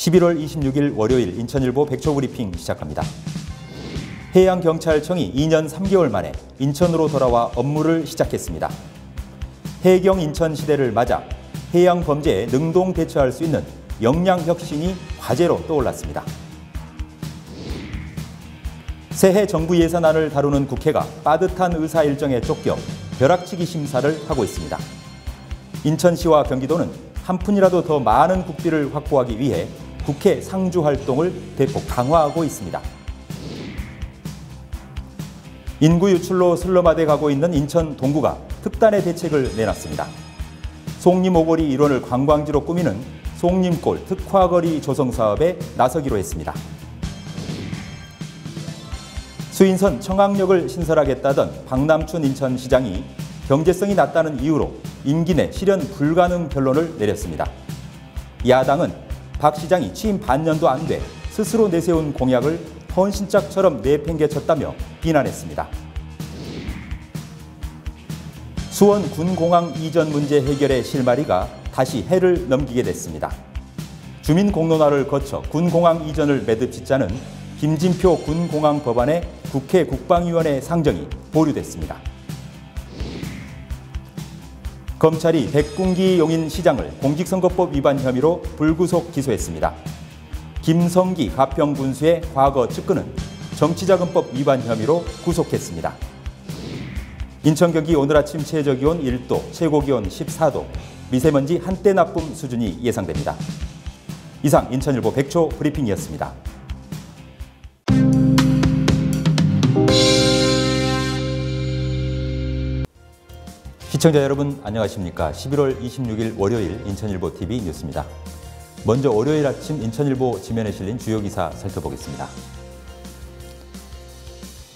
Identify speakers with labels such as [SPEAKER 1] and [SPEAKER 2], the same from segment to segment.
[SPEAKER 1] 11월 26일 월요일 인천일보 백초브리핑 시작합니다. 해양경찰청이 2년 3개월 만에 인천으로 돌아와 업무를 시작했습니다. 해경 인천 시대를 맞아 해양 범죄에 능동 대처할 수 있는 역량 혁신이 과제로 떠올랐습니다. 새해 정부 예산안을 다루는 국회가 빠듯한 의사 일정에 쫓겨 벼락치기 심사를 하고 있습니다. 인천시와 경기도는 한 푼이라도 더 많은 국비를 확보하기 위해 국회 상주 활동을 대폭 강화하고 있습니다. 인구 유출로 슬럼화돼 가고 있는 인천 동구가 특단의 대책을 내놨습니다. 송림 오거리 일원을 관광지로 꾸미는 송림골 특화거리 조성 사업에 나서기로 했습니다. 수인선 청학역을 신설하겠다던 박남춘 인천시장이 경제성이 낮다는 이유로 임기 내 실현 불가능 결론을 내렸습니다. 야당은 박 시장이 취임 반년도 안 돼 스스로 내세운 공약을 헌신짝처럼 내팽개쳤다며 비난했습니다. 수원 군공항 이전 문제 해결의 실마리가 다시 해를 넘기게 됐습니다. 주민공론화를 거쳐 군공항 이전을 매듭 짓자는 김진표 군공항 법안의 국회 국방위원회 상정이 보류됐습니다. 검찰이 백군기 용인 시장을 공직선거법 위반 혐의로 불구속 기소했습니다. 김성기 가평군수의 과거 측근은 정치자금법 위반 혐의로 구속했습니다. 인천 경기 오늘 아침 최저기온 1도, 최고기온 14도, 미세먼지 한때 나쁨 수준이 예상됩니다. 이상 인천일보 백초 브리핑이었습니다. 시청자 여러분 안녕하십니까? 11월 26일 월요일 인천일보 TV 뉴스입니다. 먼저 월요일 아침 인천일보 지면에 실린 주요 기사 살펴보겠습니다.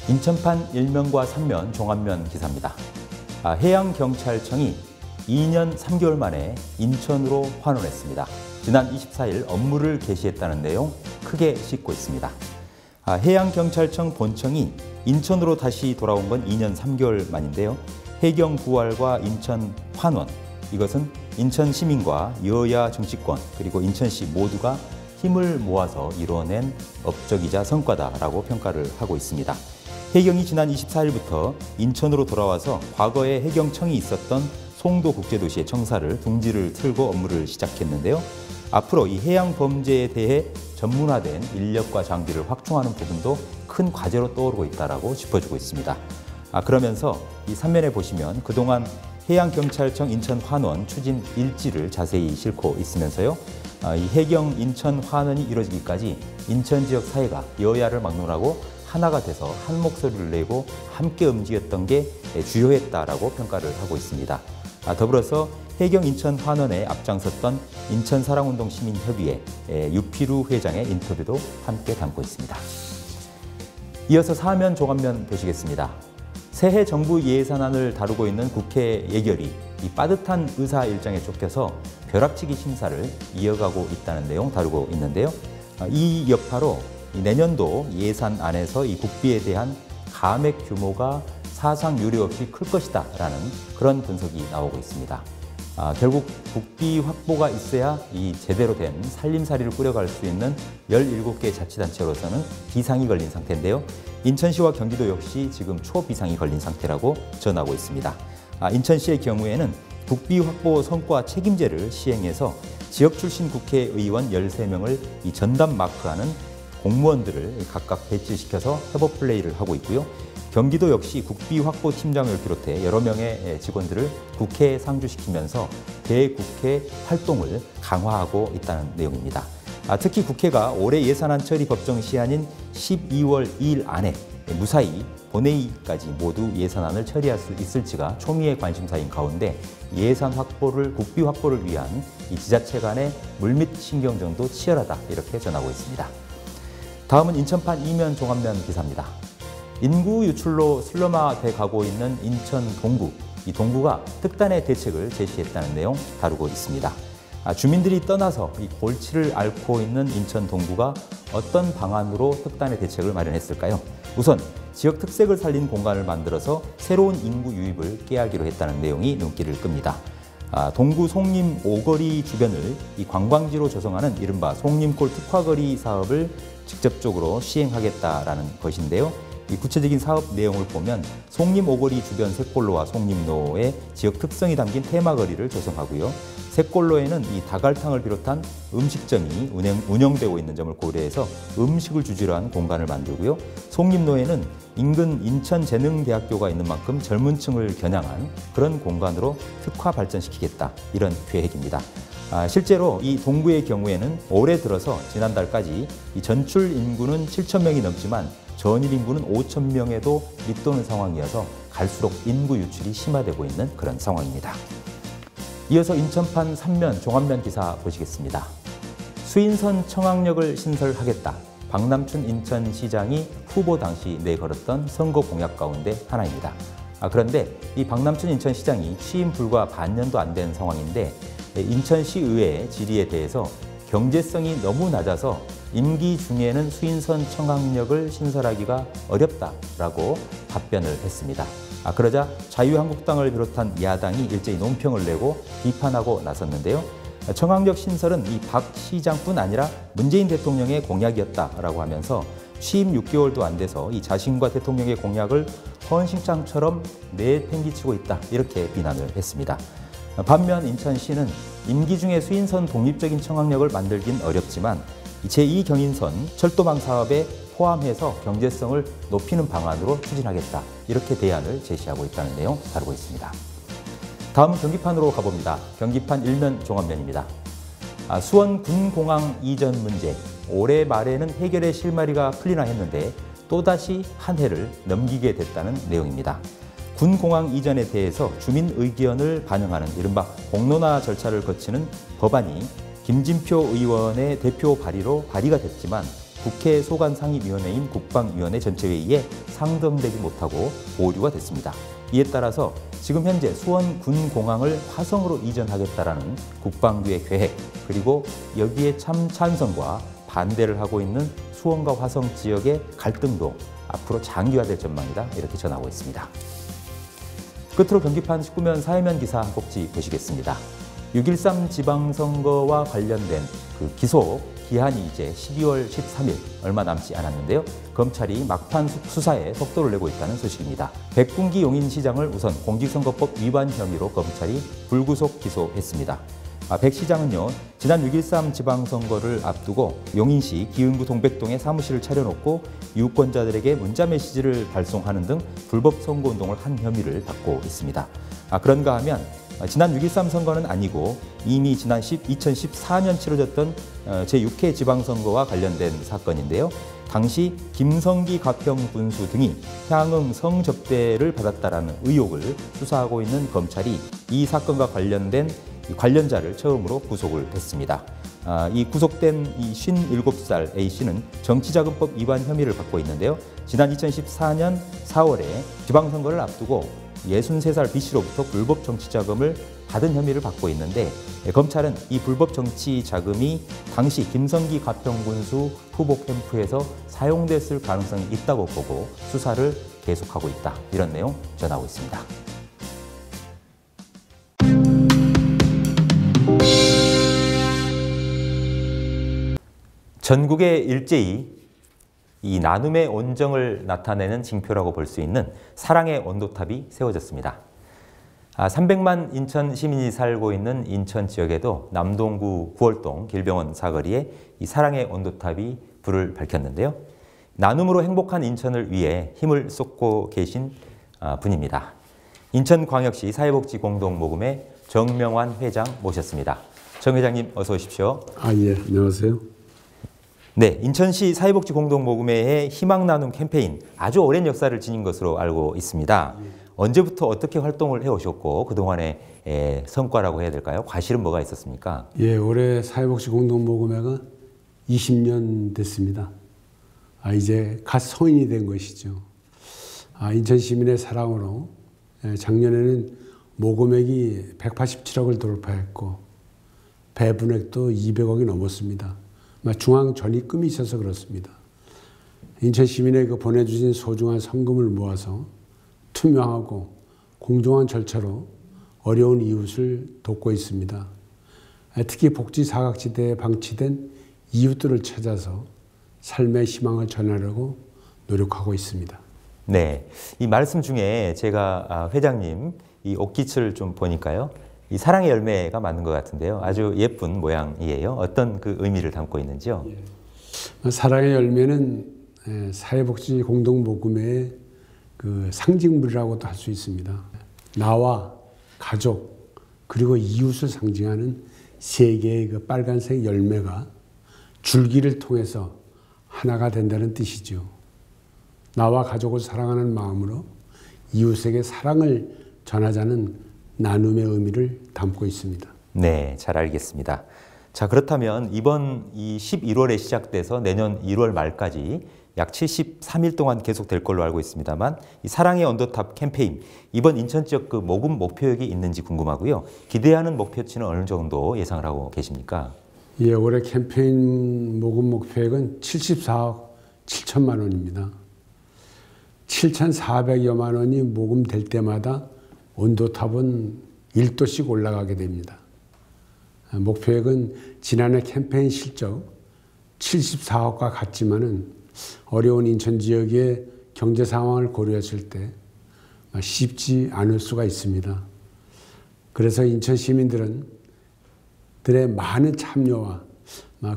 [SPEAKER 1] 인천판 1면과 3면 종합면 기사입니다. 해양경찰청이 2년 3개월 만에 인천으로 환원했습니다. 지난 24일 업무를 개시했다는 내용 크게 싣고 있습니다. 해양경찰청 본청이 인천으로 다시 돌아온 건 2년 3개월 만인데요. 해경 부활과 인천 환원, 이것은 인천 시민과 여야 정치권 그리고 인천시 모두가 힘을 모아서 이뤄낸 업적이자 성과다라고 평가를 하고 있습니다. 해경이 지난 24일부터 인천으로 돌아와서 과거에 해경청이 있었던 송도 국제도시의 청사를 둥지를 틀고 업무를 시작했는데요. 앞으로 이 해양 범죄에 대해 전문화된 인력과 장비를 확충하는 부분도 큰 과제로 떠오르고 있다라고 짚어주고 있습니다. 그러면서 이 3면에 보시면 그동안 해양경찰청 인천 환원 추진 일지를 자세히 싣고 있으면서요. 이 해경 인천 환원이 이루어지기까지 인천 지역 사회가 여야를 막론하고 하나가 돼서 한 목소리를 내고 함께 움직였던 게 주요했다라고 평가를 하고 있습니다. 더불어서 해경 인천 환원에 앞장섰던 인천사랑운동 시민협의회 유피루 회장의 인터뷰도 함께 담고 있습니다. 이어서 4면 종합면 보시겠습니다. 새해 정부 예산안을 다루고 있는 국회 예결위, 이 빠듯한 의사 일정에 쫓겨서 벼락치기 심사를 이어가고 있다는 내용 다루고 있는데요. 이 여파로 내년도 예산안에서 이 국비에 대한 감액 규모가 사상 유례 없이 클 것이다라는 그런 분석이 나오고 있습니다. 결국 국비 확보가 있어야 이 제대로 된 살림살이를 꾸려갈 수 있는 17개 자치단체로서는 비상이 걸린 상태인데요. 인천시와 경기도 역시 지금 초비상이 걸린 상태라고 전하고 있습니다. 인천시의 경우에는 국비 확보 성과 책임제를 시행해서 지역 출신 국회의원 13명을 이 전담 마크하는 공무원들을 각각 배치시켜서 협업 플레이를 하고 있고요. 경기도 역시 국비 확보 팀장을 비롯해 여러 명의 직원들을 국회에 상주시키면서 대국회 활동을 강화하고 있다는 내용입니다. 특히 국회가 올해 예산안 처리 법정 시한인 12월 2일 안에 무사히 본회의까지 모두 예산안을 처리할 수 있을지가 초미의 관심사인 가운데 예산 확보를, 국비 확보를 위한 이 지자체 간의 물밑 신경전도 치열하다 이렇게 전하고 있습니다. 다음은 인천판 2면 종합면 기사입니다. 인구 유출로 슬럼화돼 가고 있는 인천 동구, 이 동구가 특단의 대책을 제시했다는 내용 다루고 있습니다. 주민들이 떠나서 이 골치를 앓고 있는 인천 동구가 어떤 방안으로 특단의 대책을 마련했을까요? 우선 지역 특색을 살린 공간을 만들어서 새로운 인구 유입을 깨하기로 했다는 내용이 눈길을 끕니다. 동구 송림 오거리 주변을 이 관광지로 조성하는 이른바 송림골 특화거리 사업을 직접적으로 시행하겠다라는 것인데요. 이 구체적인 사업 내용을 보면 송림 오거리 주변 셋골로와 송림로의 지역 특성이 담긴 테마거리를 조성하고요. 셋골로에는 이 다갈탕을 비롯한 음식점이 운영되고 있는 점을 고려해서 음식을 주제로 한 공간을 만들고요. 송림로에는 인근 인천재능대학교가 있는 만큼 젊은 층을 겨냥한 그런 공간으로 특화 발전시키겠다, 이런 계획입니다. 실제로 이 동구의 경우에는 올해 들어서 지난달까지 이 전출 인구는 7,000명이 넘지만 전일 인구는 5,000명에도 밑도는 상황이어서 갈수록 인구 유출이 심화되고 있는 그런 상황입니다. 이어서 인천판 3면 종합면 기사 보시겠습니다. 수인선 청학역을 신설하겠다. 박남춘 인천시장이 후보 당시 내걸었던 선거 공약 가운데 하나입니다. 그런데 이 박남춘 인천시장이 취임 불과 반년도 안 된 상황인데 인천시의회 질의에 대해서 경제성이 너무 낮아서 임기 중에는 수인선 청학역을 신설하기가 어렵다라고 답변을 했습니다. 그러자 자유한국당을 비롯한 야당이 일제히 논평을 내고 비판하고 나섰는데요. 청학역 신설은 이 박 시장뿐 아니라 문재인 대통령의 공약이었다라고 하면서 취임 6개월도 안 돼서 이 자신과 대통령의 공약을 헌신장처럼 내팽개치고 있다, 이렇게 비난을 했습니다. 반면 인천시는 임기 중에 수인선 독립적인 청학역을 만들긴 어렵지만 제2경인선 철도망 사업에 포함해서 경제성을 높이는 방안으로 추진하겠다, 이렇게 대안을 제시하고 있다는 내용 다루고 있습니다. 다음 경기판으로 가봅니다. 경기판 1면 종합면입니다. 수원 군공항 이전 문제, 올해 말에는 해결의 실마리가 풀리나 했는데 또다시 한 해를 넘기게 됐다는 내용입니다. 군공항 이전에 대해서 주민 의견을 반영하는 이른바 공론화 절차를 거치는 법안이 김진표 의원의 대표 발의로 발의가 됐지만 국회 소관상임위원회인 국방위원회 전체회의에 상정되지 못하고 보류가 됐습니다. 이에 따라서 지금 현재 수원 군공항을 화성으로 이전하겠다라는 국방부의 계획, 그리고 여기에 찬성과 반대를 하고 있는 수원과 화성 지역의 갈등도 앞으로 장기화될 전망이다, 이렇게 전하고 있습니다. 끝으로 경기판 19면 사회면 기사 꼭지 보시겠습니다. 6.13 지방선거와 관련된 그 기소 기한이 이제 12월 13일 얼마 남지 않았는데요. 검찰이 막판 수사에 속도를 내고 있다는 소식입니다. 백군기 용인시장을 우선 공직선거법 위반 혐의로 검찰이 불구속 기소했습니다. 백 시장은요, 지난 6.13 지방선거를 앞두고 용인시 기흥구 동백동에 사무실을 차려놓고 유권자들에게 문자메시지를 발송하는 등 불법 선거운동을 한 혐의를 받고 있습니다. 그런가 하면 지난 6.13 선거는 아니고 이미 지난 2014년 치러졌던 제6회 지방선거와 관련된 사건인데요. 당시 김성기 가평 군수 등이 향응 성접대를 받았다라는 의혹을 수사하고 있는 검찰이 이 사건과 관련된 관련자를 처음으로 구속을 했습니다. 이 구속된 이 57살 A씨는 정치자금법 위반 혐의를 받고 있는데요. 지난 2014년 4월에 지방선거를 앞두고 63살 B씨로부터 불법 정치자금을 받은 혐의를 받고 있는데 검찰은 이 불법 정치자금이 당시 김성기 가평군수 후보 캠프에서 사용됐을 가능성이 있다고 보고 수사를 계속하고 있다, 이런 내용 전하고 있습니다. 전국에 일제히 이 나눔의 온정을 나타내는 징표라고 볼 수 있는 사랑의 온도탑이 세워졌습니다. 300만 인천 시민이 살고 있는 인천 지역에도 남동구 구월동 길병원 사거리에 이 사랑의 온도탑이 불을 밝혔는데요. 나눔으로 행복한 인천을 위해 힘을 쏟고 계신 분입니다. 인천광역시 사회복지공동모금회 정명환 회장 모셨습니다. 정 회장님, 어서 오십시오.
[SPEAKER 2] 예, 안녕하세요.
[SPEAKER 1] 네, 인천시 사회복지공동모금회의 희망나눔 캠페인, 아주 오랜 역사를 지닌 것으로 알고 있습니다. 언제부터 어떻게 활동을 해오셨고 그동안의 성과라고 해야 될까요? 과실은 뭐가 있었습니까?
[SPEAKER 2] 예, 올해 사회복지공동모금회가 20년 됐습니다. 이제 갓 성인이 된 것이죠. 인천 시민의 사랑으로 작년에는 모금액이 187억을 돌파했고 배분액도 200억이 넘었습니다. 중앙 전입금이 있어서 그렇습니다. 인천 시민의 그 보내주신 소중한 성금을 모아서 투명하고 공정한 절차로 어려운 이웃을 돕고 있습니다. 특히 복지 사각지대에 방치된 이웃들을 찾아서 삶의 희망을 전하려고 노력하고 있습니다.
[SPEAKER 1] 네, 이 말씀 중에 제가 회장님 이 옷깃을 좀 보니까요, 이 사랑의 열매가 맞는 것 같은데요. 아주 예쁜 모양이에요. 어떤 그 의미를 담고 있는지요?
[SPEAKER 2] 사랑의 열매는 사회복지 공동모금회의 그 상징물이라고도 할 수 있습니다. 나와 가족 그리고 이웃을 상징하는 세 개의 그 빨간색 열매가 줄기를 통해서 하나가 된다는 뜻이죠. 나와 가족을 사랑하는 마음으로 이웃에게 사랑을 전하자는 나눔의 의미를 담고 있습니다.
[SPEAKER 1] 네, 잘 알겠습니다. 자, 그렇다면 이번 이 11월에 시작돼서 내년 1월 말까지 약 73일 동안 계속될 걸로 알고 있습니다만, 이 사랑의 언더탑 캠페인, 이번 인천 지역 그 모금 목표액이 있는지 궁금하고요. 기대하는 목표치는 어느 정도 예상을 하고 계십니까?
[SPEAKER 2] 예, 올해 캠페인 모금 목표액은 74억 7천만 원입니다. 7,400여만 원이 모금될 때마다 온도탑은 1도씩 올라가게 됩니다. 목표액은 지난해 캠페인 실적 74억과 같지만은 어려운 인천 지역의 경제 상황을 고려했을 때 쉽지 않을 수가 있습니다. 그래서 인천 시민들의 많은 참여와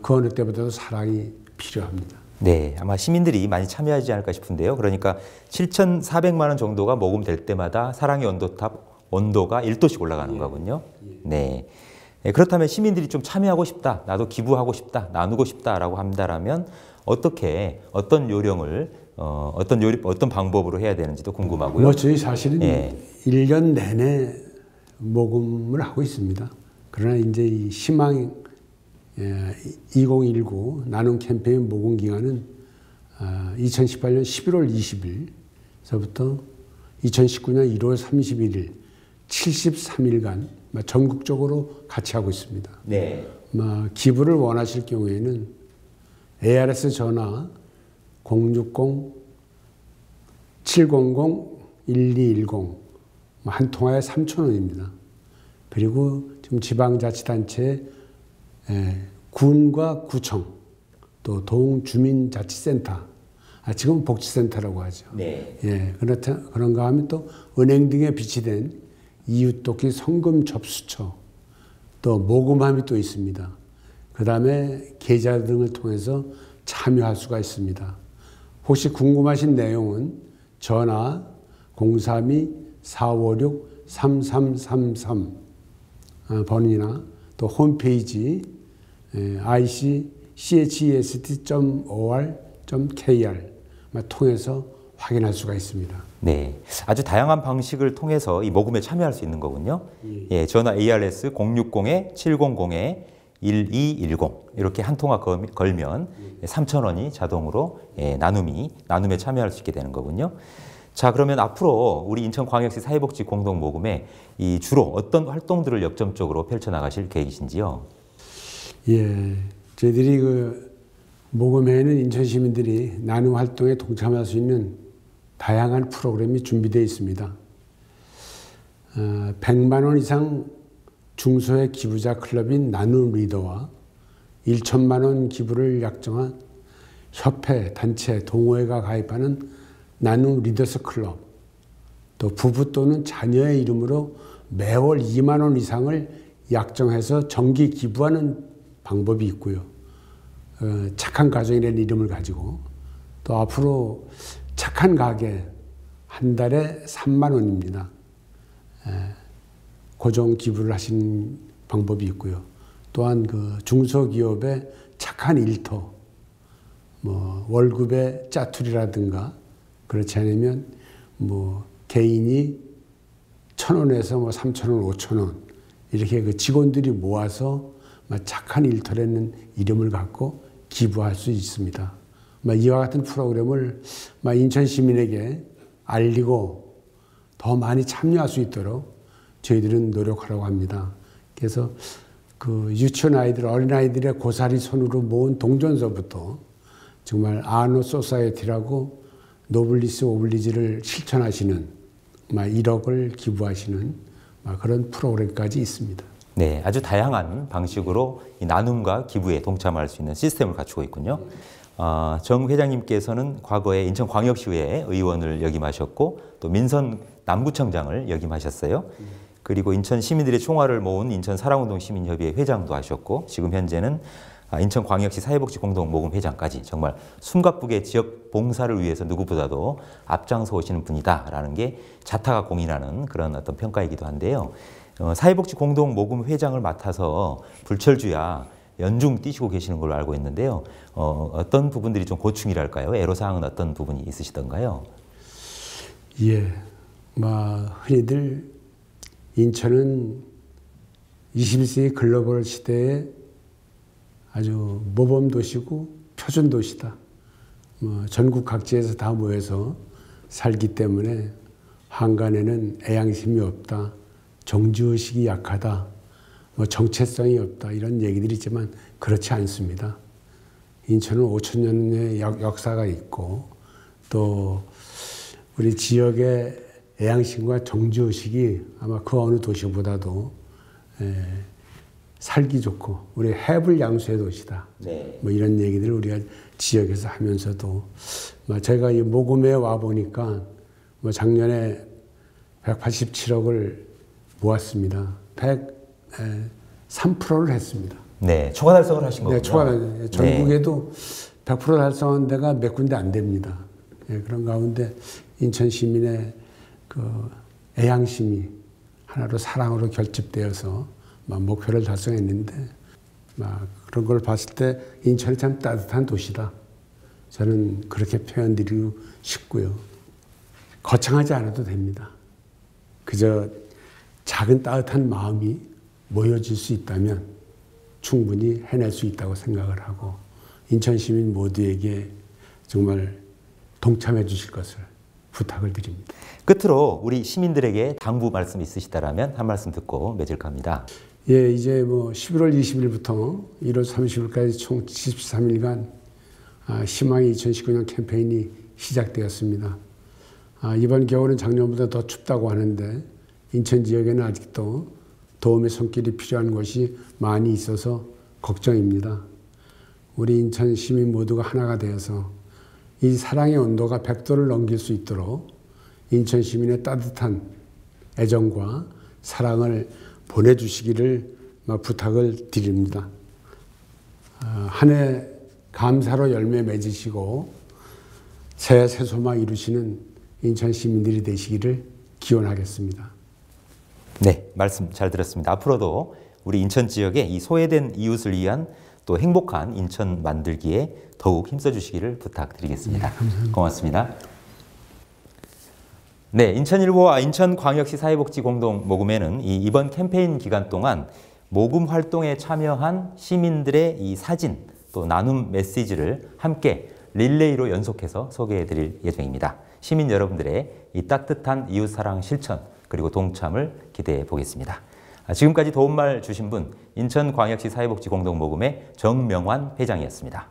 [SPEAKER 2] 그 어느 때보다도 사랑이 필요합니다.
[SPEAKER 1] 네, 아마 시민들이 많이 참여하지 않을까 싶은데요. 그러니까 7,400만 원 정도가 모금될 때마다 사랑의 온도탑 온도가 1도씩 올라가는 거군요. 네. 네, 그렇다면 시민들이 좀 참여하고 싶다, 나도 기부하고 싶다, 나누고 싶다라고 한다라면 어떻게 어떤 요령을 어떤 방법으로 해야 되는지도 궁금하고요.
[SPEAKER 2] 저희 사실은 1년 내내 모금을 하고 있습니다. 그러나 이제 이 희망 2019 나눔 캠페인 모금 기간은 2018년 11월 20일서부터 2019년 1월 31일 73일간 전국적으로 같이 하고 있습니다.
[SPEAKER 1] 네.
[SPEAKER 2] 기부를 원하실 경우에는 ARS 전화 060-700-1210 한 통화에 3,000원입니다. 그리고 지금 지방자치단체 군과 구청 또 동주민자치센터 지금 복지센터라고 하죠.
[SPEAKER 1] 네.
[SPEAKER 2] 예, 그런가 하면 또 은행 등에 비치된 이웃돕기 성금 접수처 또 모금함이 또 있습니다. 그 다음에 계좌 등을 통해서 참여할 수가 있습니다. 혹시 궁금하신 내용은 전화 032-456-3333 번이나 또 홈페이지 iccest.or.kr 통해서 확인할 수가 있습니다.
[SPEAKER 1] 네, 아주 다양한 방식을 통해서 이 모금에 참여할 수 있는 거군요. 예, 전화 ARS 060-700-1210 이렇게 한 통화 걸면 3,000원이 자동으로 나눔에 참여할 수 있게 되는 거군요. 자, 그러면 앞으로 우리 인천광역시 사회복지 공동모금에 이 주로 어떤 활동들을 역점적으로 펼쳐나가실 계획이신지요?
[SPEAKER 2] 예, 저희들이 그 모금회에는 인천 시민들이 나눔 활동에 동참할 수 있는 다양한 프로그램이 준비되어 있습니다. 100만 원 이상 중소의 기부자 클럽인 나눔 리더와 1천만 원 기부를 약정한 협회, 단체, 동호회가 가입하는 나눔 리더스 클럽, 또 부부 또는 자녀의 이름으로 매월 2만 원 이상을 약정해서 정기 기부하는 방법이 있고요. 착한 가정이라는 이름을 가지고 또 앞으로 착한 가게 한 달에 3만 원입니다. 고정 기부를 하시는 방법이 있고요. 또한 그 중소기업의 착한 일터, 월급의 짜투리라든가 그렇지 않으면 개인이 1,000원에서 3,000원, 5,000원 이렇게 그 직원들이 모아서 착한 일터라는 이름을 갖고 기부할 수 있습니다. 이와 같은 프로그램을 인천 시민에게 알리고 더 많이 참여할 수 있도록 저희들은 노력하려고 합니다. 그래서 그 유치원 아이들, 어린아이들의 고사리 손으로 모은 동전서부터 정말 아노 소사이어티라고 노블리스 오블리지를 실천하시는 1억을 기부하시는 그런 프로그램까지 있습니다.
[SPEAKER 1] 네, 아주 다양한 방식으로 이 나눔과 기부에 동참할 수 있는 시스템을 갖추고 있군요. 정 회장님께서는 과거에 인천광역시의회 의원을 역임하셨고 또 민선 남구청장을 역임하셨어요. 그리고 인천 시민들의 총화를 모은 인천사랑운동 시민협의회 회장도 하셨고 지금 현재는 인천광역시 사회복지공동모금 회장까지 정말 숨가쁘게 지역 봉사를 위해서 누구보다도 앞장서 오시는 분이다라는 게 자타가 공인하는 그런 어떤 평가이기도 한데요. 사회복지공동모금 회장을 맡아서 불철주야 연중 뛰시고 계시는 걸로 알고 있는데요. 어떤 부분들이 좀 고충이랄까요? 애로사항은 어떤 부분이 있으시던가요?
[SPEAKER 2] 예, 흔히들 인천은 21세기 글로벌 시대에 아주 모범도시고 표준도시다. 전국 각지에서 다 모여서 살기 때문에 한간에는 애양심이 없다. 정주의식이 약하다. 정체성이 없다. 이런 얘기들이 있지만 그렇지 않습니다. 인천은 5,000년의 역사가 있고 또 우리 지역의 애양심과 정주의식이 아마 그 어느 도시보다도 살기 좋고 우리 해불양수의 도시다.
[SPEAKER 1] 네.
[SPEAKER 2] 이런 얘기들을 우리가 지역에서 하면서도 제가 이 모금에 와 보니까 작년에 187억을 모았습니다. 103%를 했습니다.
[SPEAKER 1] 네, 초과 달성을 하신 거군요.
[SPEAKER 2] 네, 초과 전국에도 100% 달성한 데가 몇 군데 안 됩니다. 그런 가운데 인천 시민의 그 애양심이 하나로 사랑으로 결집되어서 목표를 달성했는데 그런 걸 봤을 때 인천이 참 따뜻한 도시다. 저는 그렇게 표현드리고 싶고요. 거창하지 않아도 됩니다. 그저 작은 따뜻한 마음이 모여질 수 있다면 충분히 해낼 수 있다고 생각을 하고 인천 시민 모두에게 정말 동참해 주실 것을 부탁을 드립니다.
[SPEAKER 1] 끝으로 우리 시민들에게 당부 말씀 있으시다라면 한 말씀 듣고 맺을까 합니다.
[SPEAKER 2] 예, 이제 11월 20일부터 1월 30일까지 총 73일간 희망의 2019년 캠페인이 시작되었습니다. 이번 겨울은 작년보다 더 춥다고 하는데 인천 지역에는 아직도 도움의 손길이 필요한 곳이 많이 있어서 걱정입니다. 우리 인천 시민 모두가 하나가 되어서 이 사랑의 온도가 100도를 넘길 수 있도록 인천 시민의 따뜻한 애정과 사랑을 보내주시기를 부탁을 드립니다. 한 해 감사로 열매 맺으시고 새해 새소망 이루시는 인천 시민들이 되시기를 기원하겠습니다.
[SPEAKER 1] 네, 말씀 잘 들었습니다. 앞으로도 우리 인천 지역의 이 소외된 이웃을 위한 또 행복한 인천 만들기에 더욱 힘써주시기를 부탁드리겠습니다.
[SPEAKER 2] 네, 감사합니다.
[SPEAKER 1] 고맙습니다. 네, 인천일보와 인천광역시 사회복지공동모금회는 이번 캠페인 기간 동안 모금 활동에 참여한 시민들의 이 사진 또 나눔 메시지를 함께 릴레이로 연속해서 소개해드릴 예정입니다. 시민 여러분들의 이 따뜻한 이웃사랑 실천 그리고 동참을 기대해 보겠습니다. 지금까지 도움말 주신 분 인천광역시 사회복지공동모금회 정명환 회장이었습니다.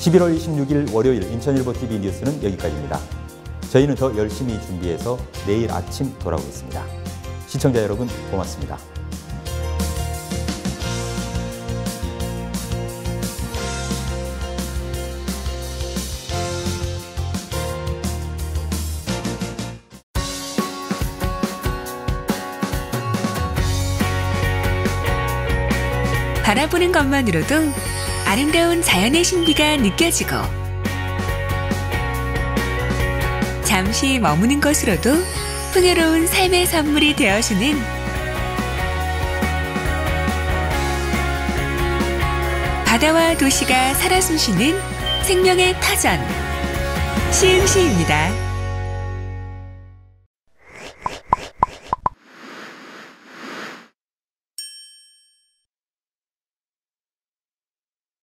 [SPEAKER 1] 11월 26일 월요일 인천일보TV 뉴스는 여기까지입니다. 저희는 더 열심히 준비해서 내일 아침 돌아오겠습니다. 시청자 여러분 고맙습니다.
[SPEAKER 3] 바라보는 것만으로도 아름다운 자연의 신비가 느껴지고 잠시 머무는 것으로도 풍요로운 삶의 선물이 되어주는 바다와 도시가 살아 숨쉬는 생명의 터전 시흥시입니다.